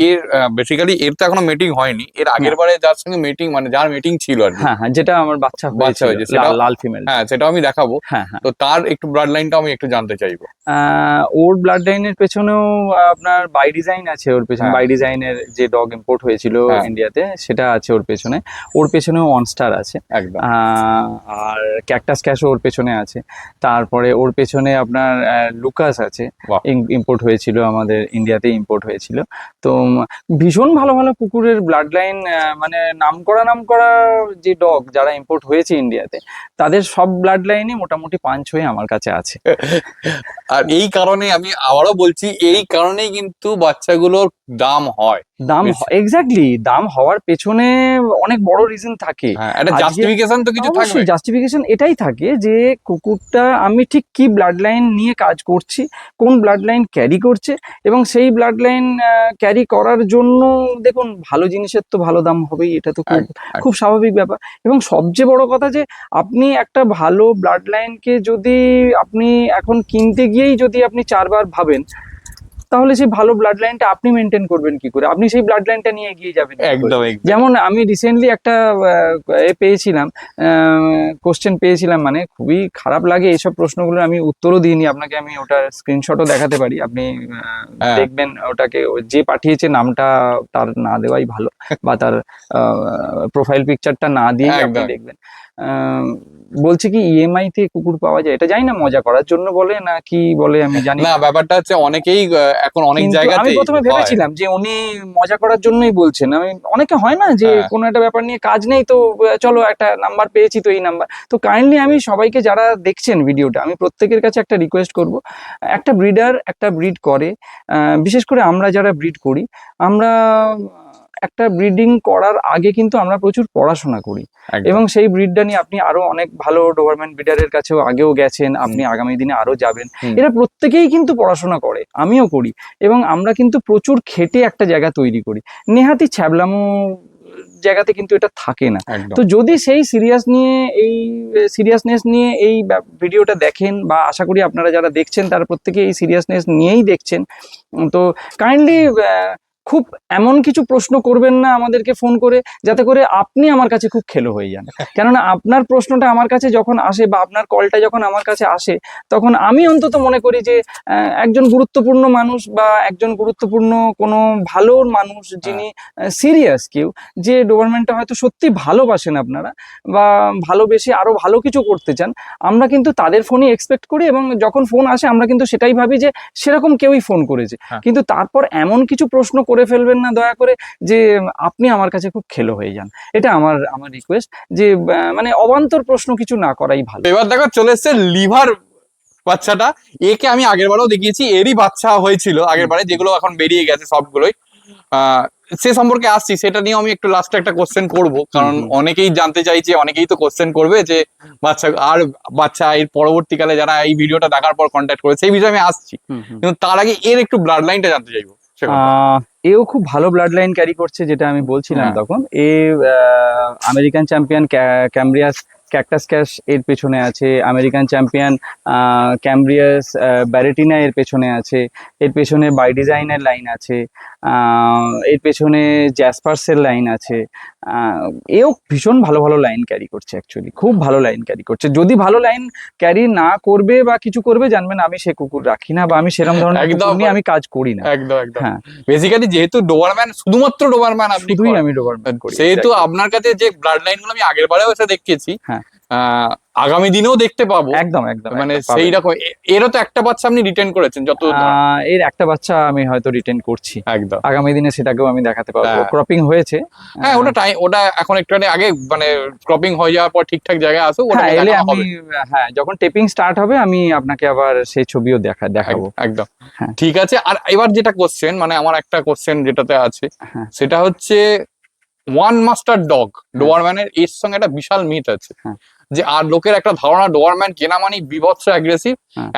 এর বেসিক্যালি এর তো এখনো মিটিং হয়নি, এর আগের বারে যার সঙ্গে মিটিং মানে যার মিটিং ছিল আর কি, হ্যাঁ হ্যাঁ, যেটা আমার বাচ্চা বাচ্চা হয়েছে হয়েছে সেটা লাল ফিমেল। হ্যাঁ সেটাও আমি দেখাবো। হ্যাঁ হ্যাঁ, তো তার একটু ব্লাড লাইনটা আমি একটু জানতে চাইবো। ওর ব্লাড লাইনের পেছনেও আপনার বাই ডিজাইন আছে, ওর পেছনে বাই ডিজাইনের যে ডগ ইম্পোর্ট হয়েছিল ইন্ডিয়াতে, সেটা আছে ওর পেছনেও অনস্টার আছে একদম। আর ক্যাকটাস ক্যাশও ওর পেছনে আছে। তারপরে ওর পেছনে আপনার লুকাস আছে, বাহ। ইম্পোর্ট হয়েছিল আমাদের ইন্ডিয়াতে, ইম্পোর্ট হয়েছিল। তো ভীষণ ভালো ভালো কুকুরের ব্লাড লাইন, মানে নামকরা যে ডগ যারা ইম্পোর্ট হয়েছে ইন্ডিয়াতে, তাদের সব ব্লাড লাইনে মোটামুটি পাঞ্চ হয়ে আমার কাছে আছে। আর এই কারণে আমি আবারও বলছি, এই কারণেই কিন্তু বাচ্চাগুলোর দাম হয়। দাম এক্স্যাক্টলি, দাম হওয়ার পেছনে অনেক বড় রিজন থাকে। হ্যাঁ, একটা জাস্টিফিকেশন তো কিছু থাকবে। জাস্টিফিকেশন এটাই থাকে যে কুকুরটা আমি ঠিক কি ব্লাড লাইন নিয়ে কাজ করছি, কোন ব্লাড লাইন ক্যারি করছে, এবং সেই ব্লাড লাইন ক্যারি করার জন্য দেখুন ভালো জিনিসের তো ভালো দাম হবেই, এটা তো খুব স্বাভাবিক ব্যাপার। এবং সবচেয়ে বড় কথা যে আপনি একটা ভালো ব্লাড লাইনকে যদি আপনি এখন কিনতে গিয়েই যদি আপনি 4 বার ভাবেন, তাহলে সেই ভালো ব্লাড লাইনটা আপনি মেনটেন করবেন কি করে, আপনি সেই ব্লাড লাইনটা নিয়ে এগিয়ে যাবেন কি করে? একদম। যেমন আমি রিসেন্টলি একটা পেয়েছিলাম, কোশ্চেন পেয়েছিলাম, মানে খুবই খারাপ লাগে এইসব প্রশ্নগুলো, আমি উত্তরও দিইনি আপনাকে, আমি ওটার স্ক্রিনশটও দেখাতে পারি, আপনি দেখবেন ওটাকে, যে পাঠিয়েছে নামটা তার না দেওয়াই ভালো, বা তার প্রোফাইল পিকচারটা না দিয়ে আপনি দেখবেন। বলছে কি ইএমআই তে কুকুর পাওয়া যায়, এটা জানি না মজা করার জন্য বলে না কি বলে আমি জানি না, না। ব্যাপারটা হচ্ছে অনেকেই এখন অনেক কিন্তু জায়গাতে আমি প্রথমে ভেবেছিলাম যে উনি মজা করার জন্যই বলছেন। আমি অনেকে হয় না যে হ্যাঁ। কোনো একটা ব্যাপার নিয়ে কাজ নেই তো চলো একটা নাম্বার পেয়েছি তো এই নাম্বার। তো কাইন্ডলি আমি সবাইকে যারা দেখছেন ভিডিওটা আমি প্রত্যেকের কাছে একটা রিকোয়েস্ট করব, একটা ব্রিডার একটা ব্রিড করে, বিশেষ করে আমরা যারা ব্রিড করি আমরা একটা ব্রিডিং করার আগে কিন্তু আমরা প্রচুর পড়াশোনা করি এবং সেই ব্রিডটা নিয়ে আপনি আরো অনেক ভালো ডোবারম্যান ব্রিডারের কাছেও আগেও গেছেন, আপনি আগামী দিনে আরো যাবেন। এরা প্রত্যেকেই কিন্তু পড়াশোনা করে, আমিও করি, এবং আমরা কিন্তু প্রচুর খেটে একটা জায়গা তৈরি করি। নেহাতি ছ্যাবলামো জায়গাতে কিন্তু এটা থাকে না। তো যদি সেই সিরিয়াসনেস নিয়ে এই ভিডিওটা দেখেন, বা আশা করি আপনারা যারা দেখছেন তারা প্রত্যেকে এই সিরিয়াসনেস নিয়েই দেখছেন, তো কাইন্ডলি খুব এমন কিছু প্রশ্ন করবেন না আমাদেরকে ফোন করে যাতে করে আপনি আমার কাছে খুব খেলো হয়ে যান। কেননা আপনার প্রশ্নটা আমার কাছে যখন আসে বা আপনার কলটা যখন আমার কাছে আসে তখন আমি অন্তত মনে করি যে একজন গুরুত্বপূর্ণ মানুষ বা একজন গুরুত্বপূর্ণ কোনো ভালো মানুষ যিনি সিরিয়াস কেউ, যে ডোবারম্যানটা হয়তো সত্যি ভালোবাসেন আপনারা বা ভালোবেসে আরো ভালো কিছু করতে চান, আমরা কিন্তু তাদের ফোনই এক্সপেক্ট করি এবং যখন ফোন আসে আমরা কিন্তু সেটাই ভাবি যে সেরকম কেউই ফোন করেছে। কিন্তু তারপর এমন কিছু প্রশ্ন করে ফেলবেন না দয়া করে যে আপনি আমার কাছে খুব খেলো হয়ে যান। এটা আমার রিকোয়েস্ট যে মানে অবান্তর প্রশ্ন কিছু না করাই ভালো। এবার দেখো চলে এসছে লিভার বাচ্চাটা। একে আমি আগের বারও দেখিয়েছি, এরই বাচ্চা হয়েছিল আগের বারে, যেগুলো এখন বেরিয়ে গেছে সবগুলোই। সে সম্পর্কে আসছি, সেটা নিয়ে আমি একটু লাস্টে একটা কোশ্চেন করব, কারণ অনেকেই জানতে চাইছে, অনেকেই তো কোশ্চেন করবে যে বাচ্চা এর পরবর্তীকালে যারা এই ভিডিওটা দেখার পর কন্ট্যাক্ট করে, সেই বিষয়ে আমি আসছি। কিন্তু তার আগে এর একটু ব্লাড লাইনটা জানতে চাইবো। এও খুব ভালো ব্লাড লাইন ক্যারি করছে, যেটা আমি বলছিলাম তখন। আমেরিকান চ্যাম্পিয়ন ক্যামব্রিয়াস ক্যাকটাস ক্যাশ এর পেছনে আছে, আমেরিকান চ্যাম্পিয়ন ক্যামব্রিয়াস ব্যারেটিনা এর পেছনে আছে, এর পেছনে বাই ডিজাইনের লাইন আছে, এর পেছনে জ্যাসপার্সের লাইন আছে। এও ভীষণ ভালো ভালো লাইন ক্যারি করছে, অ্যাকচুয়ালি খুব ভালো লাইন ক্যারি করছে। যদি ভালো লাইন ক্যারি না করবে বা কিছু করবে, জানবেন আমি সে কুকুর রাখি না বা আমি সেরকম ধরনের কুকুর নিয়ে আমি কাজ করি না। একদম একদম। হ্যাঁ, বেসিক্যালি যেহেতু ডোবারম্যান, শুধুমাত্র ডোবারম্যান আপনি শুধুই আমি ডোবারম্যান করি, সেহেতু আপনার কাছে যে ব্লাড লাইন গুলো আমি আগের বারেও এসে দেখিয়েছি, আগামী দিনেও দেখতে পাবো। একদম একদম, মানে সেই রকম। এরও তো একটা বাচ্চা আপনি রিটেন করেছেন যত, এর একটা বাচ্চা আমি হয়তো রিটেন করছি, একদম আগামী দিনে সেটাকেও আমি দেখাতে পারবো। ক্রপিং হয়েছে, হ্যাঁ ওটা এখন একটু আগে মানে ক্রপিং হয়ে যাওয়ার পর ঠিকঠাক জায়গায় আসো, ওটা এলে আমি যখন টেপিং স্টার্ট হবে আমি আপনাকে আবার সেই ছবিও দেখাবো। একদম ঠিক আছে। আর এবার যেটা কোশ্চেন, মানে আমার একটা কোশ্চেন যেটাতে আছে সেটা হচ্ছে ওয়ান মাস্টার ডগ ডোবারম্যানের এর সঙ্গে একটা বিশাল মিথ আছে যে, আর লোকের একটা ধারণা ডোবারম্যান কেনা মানে বিভৎস অ্যাগ্রেসিভ,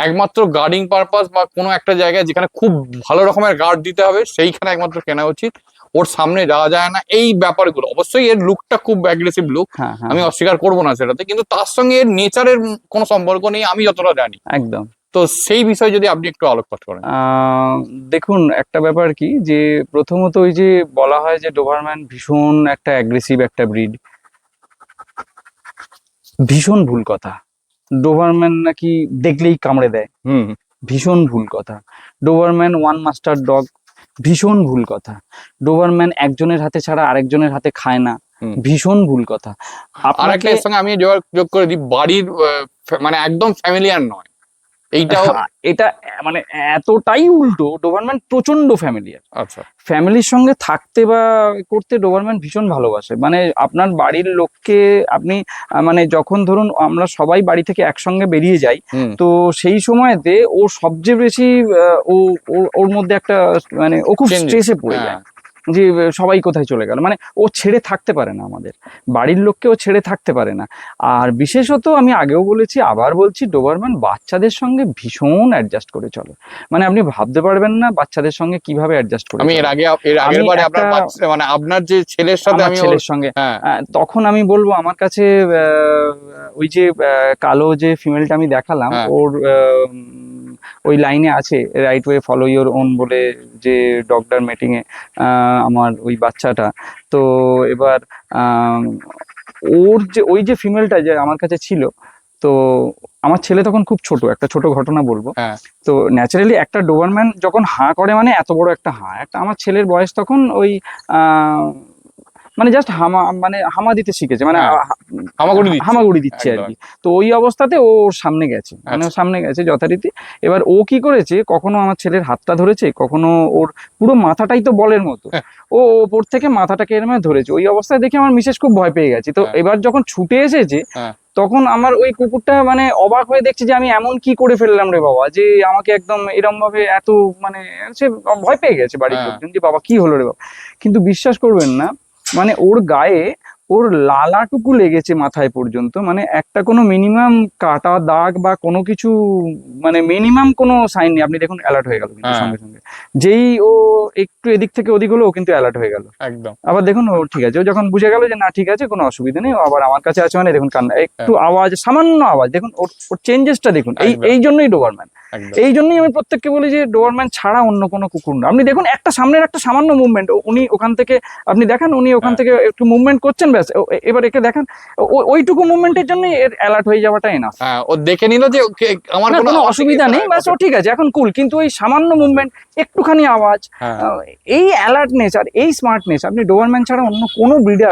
একমাত্র গার্ডিং পারপাস বা কোনো একটা জায়গায় যেখানে খুব ভালো রকমের গার্ড দিতে হবে সেইখানে একমাত্র কেনা উচিত, ওর সামনে যাওয়া যায় না। এই ব্যাপারগুলো অবশ্যই এর লুকটা খুব অ্যাগ্রেসিভ লুক, আমি অস্বীকার করবো না সেটাতে, কিন্তু তার সঙ্গে এর নেচারের কোনো সম্পর্ক নেই আমি যতটা জানি। একদম। তো সেই বিষয়ে যদি আপনি একটু আলোকপাত করেন। দেখুন, একটা ব্যাপার কি যে প্রথমত ওই যে বলা হয় যে ডোবারম্যান ভীষণ একটা অ্যাগ্রেসিভ একটা ব্রিড, ভীষণ ভুল কথা। ডোবারম্যান নাকি দেখলেই কামড়ে দেয়, ভীষণ ভুল কথা। ডোবারম্যান ওয়ান মাস্টার ডগ, ভীষণ ভুল কথা। ডোবারম্যান একজনের হাতে ছাড়া আরেকজনের হাতে খায় না, ভীষণ ভুল কথা। আরেকটা এর সঙ্গে আমি যোগ করে দিই, বাড়ির মানে একদম ফ্যামিলিয়ার নয় এইটাও। এটা মানে এতটাই উল্টো, ডোবারম্যান প্রচন্ড ফ্যামিলিয়ার। আচ্ছা, ফ্যামিলির সঙ্গে থাকতে বা করতে ডোবারম্যান ভীষণ ভালোবাসে। মানে আপনার বাড়ির লোককে আপনি মানে যখন ধরুন আমরা সবাই বাড়ি থেকে একসঙ্গে বেরিয়ে যাই, তো সেই সময়তে ও সবচেয়ে বেশি ওর মধ্যে একটা মানে ও খুব স্ট্রেসে পড়ে যায় যে সবাই কোথায় চলে গেল, মানে ও ছেড়ে থাকতে পারে না, আমাদের বাড়ির লোককে ও ছেড়ে থাকতে পারে না। আর বিশেষত আমি আগেও বলেছি আবার বলছি, ডোবারম্যান বাচ্চাদের সঙ্গে ভীষণ অ্যাডজাস্ট করে চলে। মানে আপনি ভাবতে পারবেন না বাচ্চাদের সঙ্গে কিভাবে অ্যাডজাস্ট করে। আমি এর আগের বারে মানে আপনার যে ছেলের সাথে, আমি ছেলের সঙ্গে তখন আমি বলবো আমার কাছে ওই যে কালো যে ফিমেলটা আমি দেখালাম, ওর ওই লাইনে আছে right way follow your own বলে, যে ডগটার মিটিং এ আমার ওই বাচ্চাটা। তো এবার ওর যে ওই যে ফিমেলটা যে আমার কাছে ছিল, তো আমার ছেলে তখন খুব ছোট, একটা ছোট ঘটনা বলবো। তো ন্যাচারালি একটা ডোবারম্যান যখন হাঁ করে মানে এত বড় একটা হাঁ, একটা আমার ছেলের বয়স তখন ওই মানে জাস্ট হামা দিতে শিখেছে, মানে হ্যাঁ, হামাগুড়ি দিচ্ছে আর কি। তো ওই অবস্থাতে ও ওর সামনে গেছে, মানে ওর সামনে গেছে যথারীতি। এবার ও কি করেছে, কখনো আমার ছেলের হাতটা ধরেছে, কখনো ওর পুরো মাথাটাই তো বলের মতো, ও ওপর থেকে মাথাটাকে এরম ধরেছে। ওই অবস্থায় দেখে আমার মিসেস খুব ভয় পেয়ে গেছে। তো এবার যখন ছুটে এসেছে তখন আমার ওই কুকুরটা মানে অবাক হয়ে দেখছে যে আমি এমন কি করে ফেললাম রে বাবা, যে আমাকে একদম এরম ভাবে এত, মানে সে ভয় পেয়ে গেছে বাড়ির লোকজন, যে বাবা কি হলো রে বাবা। কিন্তু বিশ্বাস করবেন না, মানে ওর গায়ে ওর লালাটুকু লেগেছে মাথায় পর্যন্ত, মানে একটা কোনো মিনিমাম কাটা দাগ বা কোনো কিছু, মানে মিনিমাম কোনো সাইন নেই। আপনি দেখুন অ্যালার্ট হয়ে গেল কিন্তু সঙ্গে সঙ্গে, যেই ও একটু এদিক থেকে ওদিক হলো ও কিন্তু অ্যালার্ট হয়ে গেল একদম। আবার দেখুন ও ঠিক আছে। ও যখন বুঝে গেল যে না ঠিক আছে কোনো অসুবিধা নেই, ও আবার আমার কাছে আছে, মানে দেখুন কান্না, একটু আওয়াজ, সামান্য আওয়াজ, দেখুন ওর ওর চেঞ্জেসটা দেখুন। এই জন্যই ডোবারম্যান, এই জন্যই আমি প্রত্যেককে বলি যে ডোবারম্যান ছাড়া অন্য কোনো কুকুর না। আপনি দেখুন একটা সামনের একটা সামান্য মুভমেন্ট, উনি ওখান থেকে, আপনি দেখেন উনি ওখান থেকে একটু মুভমেন্ট করছেন, ব্যাস এবার একে দেখেন ওইটুকু মুভমেন্টের জন্যই এর অ্যালার্ট হয়ে যাওয়াটা এনাফ। ও দেখে নিল যে আমার কোনো অসুবিধা নেই, ব্যাস ও ঠিক আছে এখন কুল। কিন্তু ওই সামান্য মুভমেন্ট, একটুখানি আওয়াজ, এই অ্যালার্টনেস আর এই স্মার্টনেস আপনি ডোবারম্যান ছাড়া অন্য কোনো ব্রিডে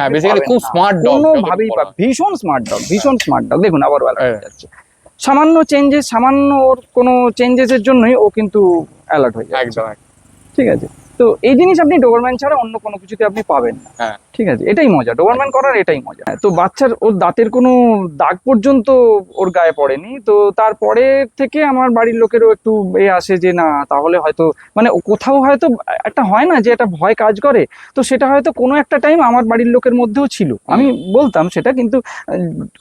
খুব স্মার্ট ডগ, কোনোভাবেই ভীষণ স্মার্ট ডগ, ভীষণ স্মার্ট ডগ। দেখুন আবার অ্যালার্ট হয়ে যাচ্ছে, সামান্য চেঞ্জেস, সামান্য ওর কোনো চেঞ্জেসের জন্যই ও কিন্তু অ্যালার্ট হয়ে যাচ্ছে। একদম, ঠিক আছে। তো এই জিনিস আপনি ডোবারম্যান ছাড়া অন্য কোনো কিছুতে আপনি পাবেন না। ঠিক আছে, এটাই মজা ডোবারম্যান করার, এটাই মজা। তো বাচ্চার ওর দাঁতের কোনো দাগ পর্যন্ত ওর গায়ে পড়েনি। তো তারপরে থেকে আমার বাড়ির লোকেরও একটু আসে যে না তাহলে হয়তো, মানে কোথাও হয়তো একটা হয় না যে একটা ভয় কাজ করে, তো সেটা হয়তো কোনো একটা টাইম আমার বাড়ির লোকের মধ্যেও ছিল, আমি বলতাম সেটা, কিন্তু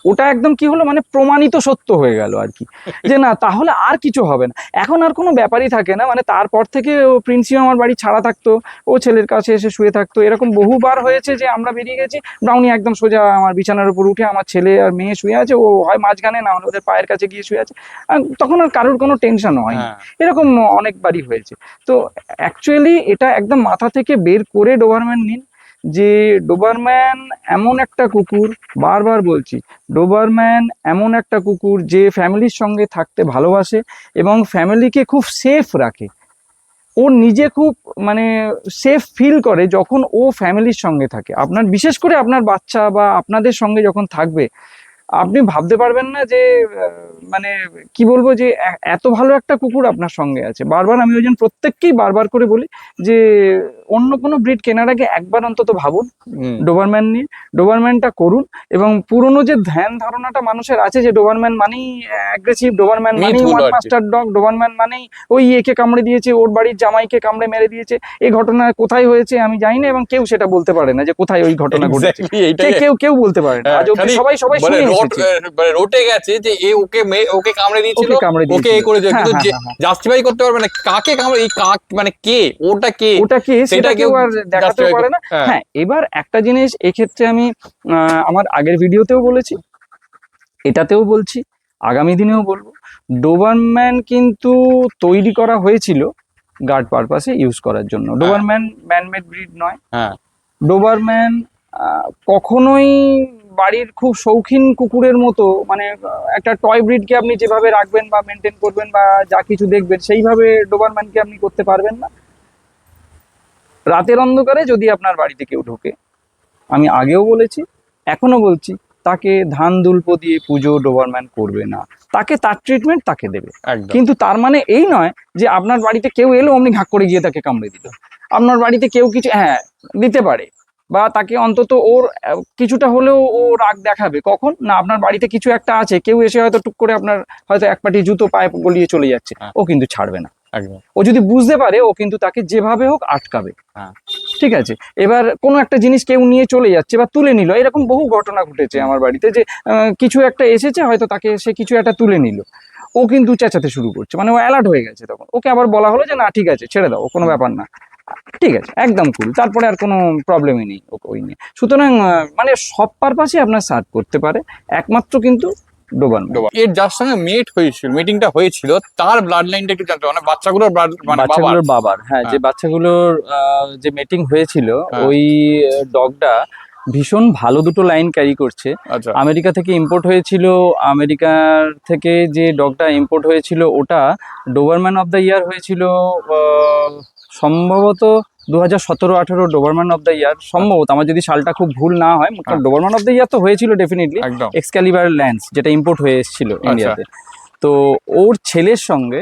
ওটা একদম কি হলো, মানে প্রমাণিত সত্য হয়ে গেল আর কি, যে না তাহলে আর কিছু হবে না, এখন আর কোনো ব্যাপারই থাকে না। মানে তারপর থেকে ও প্রিন্সিও আমার বাড়ি ছাড়া থাকতো, ও ছেলের কাছে এসে শুয়ে থাকতো। এরকম বহুবার হয়েছে যে আমরা বেরিয়ে গেছি, ব্রাউনি একদম সোজা আমার বিছানার উপর উঠে, আমার ছেলে আর মেয়ে শুয়ে আছে, ও হয় মাঝখানে না হলে ওদের পায়ের কাছে গিয়ে শুয়ে আছে, তখন আর কারোর কোনো টেনশন হয় না। এরকম অনেকবারই হয়েছে। তো অ্যাকচুয়ালি এটা একদম মাথা থেকে বের করে ডোবারম্যান নিন, যে ডোবারম্যান এমন একটা কুকুর, বারবার বলছি, ডোবারম্যান এমন একটা কুকুর যে ফ্যামিলির সঙ্গে থাকতে ভালোবাসে এবং ফ্যামিলিকে খুব সেফ রাখে। ও নিজে খুব মানে সেফ ফিল করে যখন ও ফ্যামিলির সঙ্গে থাকে। আপনার বিশেষ করে আপনার বাচ্চা বা আপনাদের সঙ্গে যখন থাকবে, আপনি ভাবতে পারবেন না যে মানে কি বলবো, যে এত ভালো একটা কুকুর আপনার সঙ্গে আছে। বারবার আমি ওই জন্য প্রত্যেককেই বারবার করে বলি যে অন্য কোনো ব্রিড কেনার আগে একবার অন্তত ভাবুন ডোবারম্যান নিয়ে, ডোবারম্যানটা করুন। এবং পুরনো যে ধ্যান ধারণাটা মানুষের আছে যে ডোবারম্যান মানেই অ্যাগ্রেসিভ, ডোবারম্যান মানেই ওয়ান মাস্টার ডগ, ডোবারম্যান মানেই ওই একে কামড়ে দিয়েছে, ওর বাড়ির জামাইকে কামড়ে মেরে দিয়েছে, এই ঘটনা কোথায় হয়েছে আমি জানি না, এবং কেউ সেটা বলতে পারে না যে কোথায় ওই ঘটনা ঘটেছে, কেউ বলতে পারে না আজ অবধি, সবাই শুনে এসেছে। রটে গেছে যে এ ওকে কামড়ে দিয়েছিল, ওকে এ করেছে, কিন্তু জাস্টিফাই করতে পারবে না কাকে কামড়ে, এই কাক মানে কে, ওটা কে সেটা কেউ আর দেখাতে পারে না। হ্যাঁ, এবার একটা জিনিস এক্ষেত্রে আমি আমার আগের ভিডিওতেও বলেছি, এটাতেও বলছি, আগামী দিনেও বলবো, ডোবারম্যান কিন্তু তৈরি করা হয়েছিল গার্ড পারপাসে ইউজ করার জন্য। ডোবারম্যান ম্যানমেড ব্রিড নয়। ডোবারম্যান কখনোই বাড়ির খুব শৌখিন কুকুরের মতো, মানে একটা টয় ব্রিডকে আপনি যেভাবে রাখবেন বা মেনটেন করবেন বা যা কিছু দেখবেন সেইভাবে ডোবারম্যানকে আপনি করতে পারবেন না। রাতের অন্ধকারে যদি আপনার বাড়িতে কেউ ঢোকে, আমি আগেও বলেছি এখনো বলছি, তাকে ধান দুল্প দিয়ে পুজো ডোবারম্যান করবে না, তাকে তার ট্রিটমেন্ট তাকে দেবে। কিন্তু তার মানে এই নয় যে আপনার বাড়িতে কেউ এলো অমনি ঘাক করে গিয়ে তাকে কামড়ে দিল। আপনার বাড়িতে কেউ কিছু দিতে পারে, বা তাকে অন্তত ওর কিছুটা হলেও ও রাগ দেখাবে, কখন না আপনার বাড়িতে কিছু একটা আছে, কেউ এসে হয়তো টুক করে আপনার হয়তো এক পাটি জুতো পায়ে গলিয়ে চলে যাচ্ছে, ও কিন্তু ছাড়বে না। ও যদি বুঝতে পারে ও কিন্তু তাকে যেভাবে হোক আটকাবে। ঠিক আছে, এবার কোনো একটা জিনিস কেউ নিয়ে চলে যাচ্ছে বা তুলে নিল, এরকম বহু ঘটনা ঘটেছে আমার বাড়িতে, যে কিছু একটা এসেছে হয়তো তাকে সে কিছু একটা তুলে নিল, ও কিন্তু চেঁচাতে শুরু করছে, মানে ও অ্যালার্ট হয়ে গেছে। তখন ওকে আবার বলা হলো যে না ঠিক আছে ছেড়ে দাও, কোনো ব্যাপার না, ঠিক আছে একদম কুল, তারপরে আর কোনো প্রবলেমই নেই ওই নিয়ে। সুতরাং মানে সব পারপাসে আপনার সার্ভ করতে পারে, একমাত্র কিন্তু ডোবারম্যান। এর যার সঙ্গে মিটিংটা হয়েছিল তার ব্লাড লাইনটা একটু জানতে, মানে বাচ্চাগুলোর বাবার, হ্যাঁ, যে বাচ্চাগুলোর যে মিটিং হয়েছিল, ওই ডগটা ভীষণ ভালো দুটো লাইন ক্যারি করছে। আমেরিকা থেকে ইম্পোর্ট হয়েছিল, আমেরিকার থেকে যে ডগটা ইম্পোর্ট হয়েছিল ওটা ডোবারম্যান অফ দ্য ইয়ার হয়েছিল সম্ভবত 2017-18 ডোবারম্যান অফ দ্য ইয়ার সম্ভবত, আমার যদি সালটা খুব ভুল না হয়, হ্যাঁ। ডোবারম্যান অফ দ্য ইয়ার তো হয়েছিল ডেফিনেটলি। একদম। এক্সক্যালিবার ল্যান্স যেটা ইম্পোর্ট হয়ে এসেছিল ইন্ডিয়াতে, তো ওর ছেলের সঙ্গে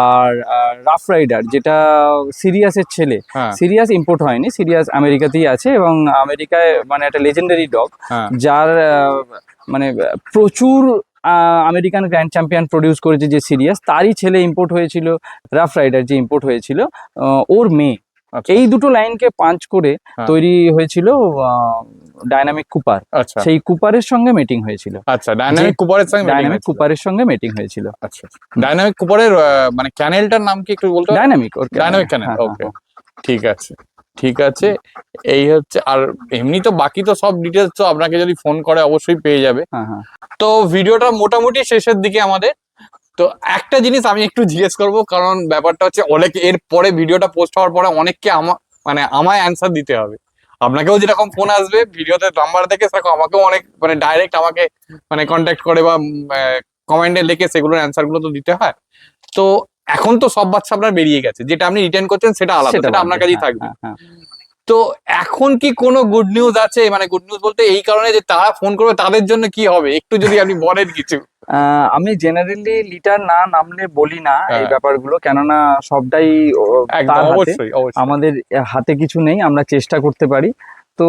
আর রাফ রাইডার যেটা সিরিয়াসের ছেলে, হ্যাঁ। সিরিয়াস ইম্পোর্ট হয়নি, সিরিয়াস আমেরিকাতেই আছে এবং আমেরিকায় মানে একটা লেজেন্ডারি ডগ, হ্যাঁ। যার মানে প্রচুর আমেরিকান গ্র্যান্ড চ্যাম্পিয়ন প্রডিউস করেছে যে সিরিয়াস, তারই ছেলে ইম্পোর্ট হয়েছিল, রাফ রাইডার যে ইম্পোর্ট হয়েছিল, ওর মেয়ে। আচ্ছা। এই দুটো লাইনকে পাঞ্চ করে হ্যাঁ। তৈরি হয়েছিল ডায়নামিক কুপার। আচ্ছা সেই কুপারের সঙ্গে মিটিং হয়েছিল, আচ্ছা, ডাইনামিক কুপারের সঙ্গে meeting ডায়নামিক হয়েছিল। কুপারের সঙ্গে মিটিং হয়েছিল। আচ্ছা, ডাইনামিক কুপারের মানে ক্যানেলটার নাম কি একটু বলতে পারবেন? ডায়নামিক ওর ডাইনামিক ক্যানেল, ওকে, ঠিক আছে ঠিক আছে। এই হচ্ছে, আর এমনি তো বাকি তো সব ডিটেলস তো আপনাকে যদি ফোন করে অবশ্যই পেয়ে যাবে। হ্যাঁ হ্যাঁ। তো ভিডিওটা মোটামুটি শেষের দিকে আমাদের। তো একটা জিনিস আমি একটু জিজ্ঞেস করব, কারণ ব্যাপারটা হচ্ছে অনেক এর পরে ভিডিওটা পোস্ট হওয়ার পরে অনেককে মানে আমায় অ্যান্সার দিতে হবে। আপনাকেও যেরকম ফোন আসবে ভিডিওতে নাম্বার দেখে, সেরকম আমাকেও অনেক মানে ডাইরেক্ট আমাকে মানে কন্ট্যাক্ট করে বা কমেন্টে লিখে সেগুলোর অ্যান্সার গুলো তো দিতে হয়। তো এখন তো সব বাচ্চা আপনার বেরিয়ে গেছে, যেটা আপনি রিটার্ন করছেন সেটা আলাদা, সেটা আপনার কাছেই থাকবে। তো এখন কি কোনো গুড নিউজ আছে? মানে গুড নিউজ বলতে এই কারণে যে তারা ফোন করবে, তাদের জন্য কি হবে একটু যদি আপনি বলেন কিছু। আমি জেনারেলি লিটার না নামলে বলি না এই হ্যাঁ। ব্যাপারগুলো, কেননা সবটাই একদম, তার হাতে, অবশ্যই অবশ্যই। আমাদের হাতে কিছু নেই, আমরা চেষ্টা করতে পারি। তো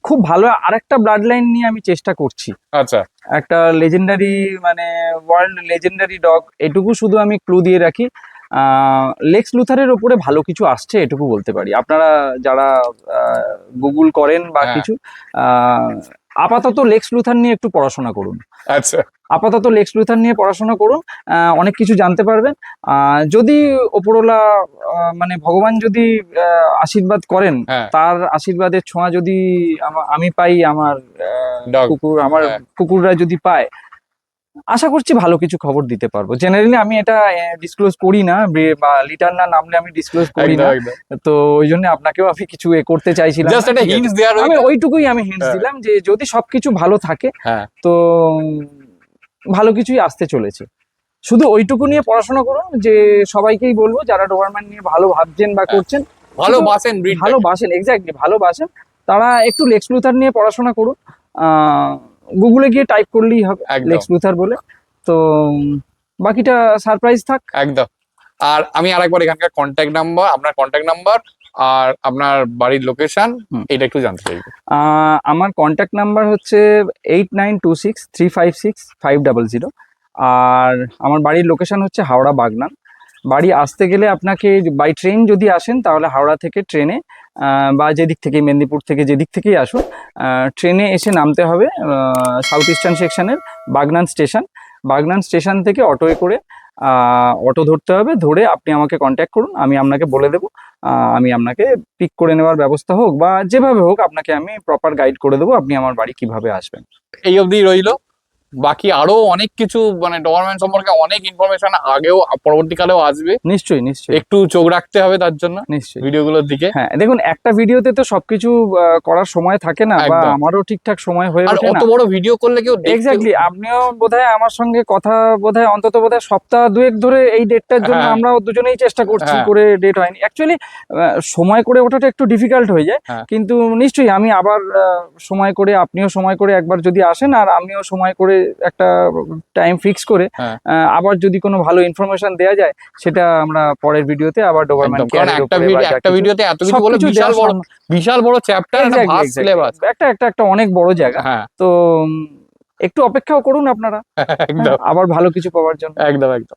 খুব ভালো আরেকটা ব্লাড লাইন নিয়ে আমি চেষ্টা করছি, আচ্ছা একটা লেজেন্ডারি মানে ওয়ার্ল্ড লেজেন্ডারি ডগ, এটুকু শুধু আমি ক্লু দিয়ে রাখি। লেক্স লুথারের ওপরে ভালো কিছু আসছে, এটুকু বলতে পারি। আপনারা যারা গুগল করেন বা হ্যাঁ। কিছু, আপাতত লেক্স লুথার নিয়ে একটু পড়াশোনা করুন, আচ্ছা আপাতত লেক্স লুথার নিয়ে পড়াশোনা করুন, অনেক কিছু জানতে পারবেন। যদি ওপরওয়ালা মানে ভগবান যদি আশীর্বাদ করেন, হ্যাঁ। তার আশীর্বাদের ছোঁয়া যদি আমি পাই, আমার Dog, আমার হ্যাঁ। কুকুররা যদি পায়, আশা করছি ভালো কিছু খবর দিতে পারবো। জেনারেলি আমি এটা ডিসক্লোজ করি না, বা লিটার না নামলে আমি ডিসক্লোজ করি একদম না, একদম। তো ওই জন্য আপনাকেও আমি কিছু করতে চাইছিলাম জাস্ট না, একটা ঠিক আছে? হিন্টস দেওয়ার আমি ওইটুকুই আমি হিন্টস হ্যাঁ। দিলাম যে যদি সবকিছু ভালো থাকে হ্যাঁ। তো ভালো কিছুই আসতে চলেছে। শুধু ওইটুকু নিয়ে পড়াশোনা করুন, যে সবাইকেই বলবো যারা ডোবারম্যান নিয়ে ভালো ভাবছেন বা করছেন, ভালোবাসেন ব্রিড, ভালোবাসেন, এক্স্যাক্টলি ভালোবাসেন, তারা একটু লেক্স লুথার নিয়ে পড়াশোনা করুন। গুগলে গিয়ে টাইপ করলেই হবে একদম। লেক্স লুথার বলে, তো বাকিটা সারপ্রাইজ থাক। একদম। আর আমি আরেকবার এখানকার কন্ট্যাক্ট নাম্বার, আপনার কন্ট্যাক্ট নাম্বার আর আপনার বাড়ির লোকেশন এটা একটু জানতে চাই। আমার কন্ট্যাক্ট নাম্বার হচ্ছে 8926356500, আর আমার বাড়ির লোকেশন হচ্ছে হাওড়া বাগনান। বাড়ি আসতে গেলে আপনাকে বাই ট্রেন যদি আসেন তাহলে হাওড়া থেকে ট্রেনে, বা যেদিক থেকে মেদিনীপুর থেকে যেদিক থেকেই আসুন, ট্রেনে এসে নামতে হবে সাউথ ইস্টার্ন সেকশনের বাগনান স্টেশন। বাগনান স্টেশন থেকে অটোয় করে অটো ধরতে হবে, ধরে আপনি আমাকে কন্ট্যাক্ট করুন, আমি আপনাকে বলে দেবো, আমি আপনাকে পিক করে নেওয়ার ব্যবস্থা হোক বা যেভাবে হোক আপনাকে আমি প্রপার গাইড করে দেবো আপনি আমার বাড়ি কিভাবে আসবেন। এই অবধি রইলো, বাকি আরো অনেক কিছু মানে ডোবারম্যান সম্পর্কে অনেক ইনফরমেশন আগেও পরবর্তীকালেও আসবে। নিশ্চয়ই নিশ্চয়ই, একটু চোখ রাখতে হবে তার জন্য নিশ্চয়ই ভিডিওগুলোর দিকে। হ্যাঁ দেখুন, একটা ভিডিওতে তো সবকিছু করার সময় থাকে না, বা একদম। আমারও ঠিকঠাক সময় হয়ে আর ওঠে না। অত বড় ভিডিও করলে কেউ এক্স্যাক্টলি, আপনিও বোধহয় আমার সঙ্গে কথা অন্তত সপ্তাহ দুয়েক ধরে এই ডেটটার জন্য হ্যাঁ। আমরা দুজনেই চেষ্টা করছি, হ্যাঁ। করে ডেট হয়নি অ্যাকচুয়ালি। সময় করে ওঠাটা একটু ডিফিকাল্ট হয়ে যায়, হ্যাঁ। কিন্তু নিশ্চয়ই আমি আবার সময় করে, আপনিও সময় করে একবার যদি আসেন আর আমিও সময় করে একটা টাইম ফিক্স করে হ্যাঁ। আবার যদি কোনো ভালো ইনফরমেশন দেওয়া যায়, সেটা আমরা পরের ভিডিওতে আবার ডোবারম্যান একদম, কারণ একটা ভিডিওতে এত কিছু বলে বিশাল বড় চ্যাপ্টার, একটা ভাস্ট সিলেবাস, একটা অনেক বড় জায়গা। হ্যাঁ তো একটু অপেক্ষাও করুন আপনারা, একদম আবার ভালো কিছু পাওয়ার জন্য। একদম একদম।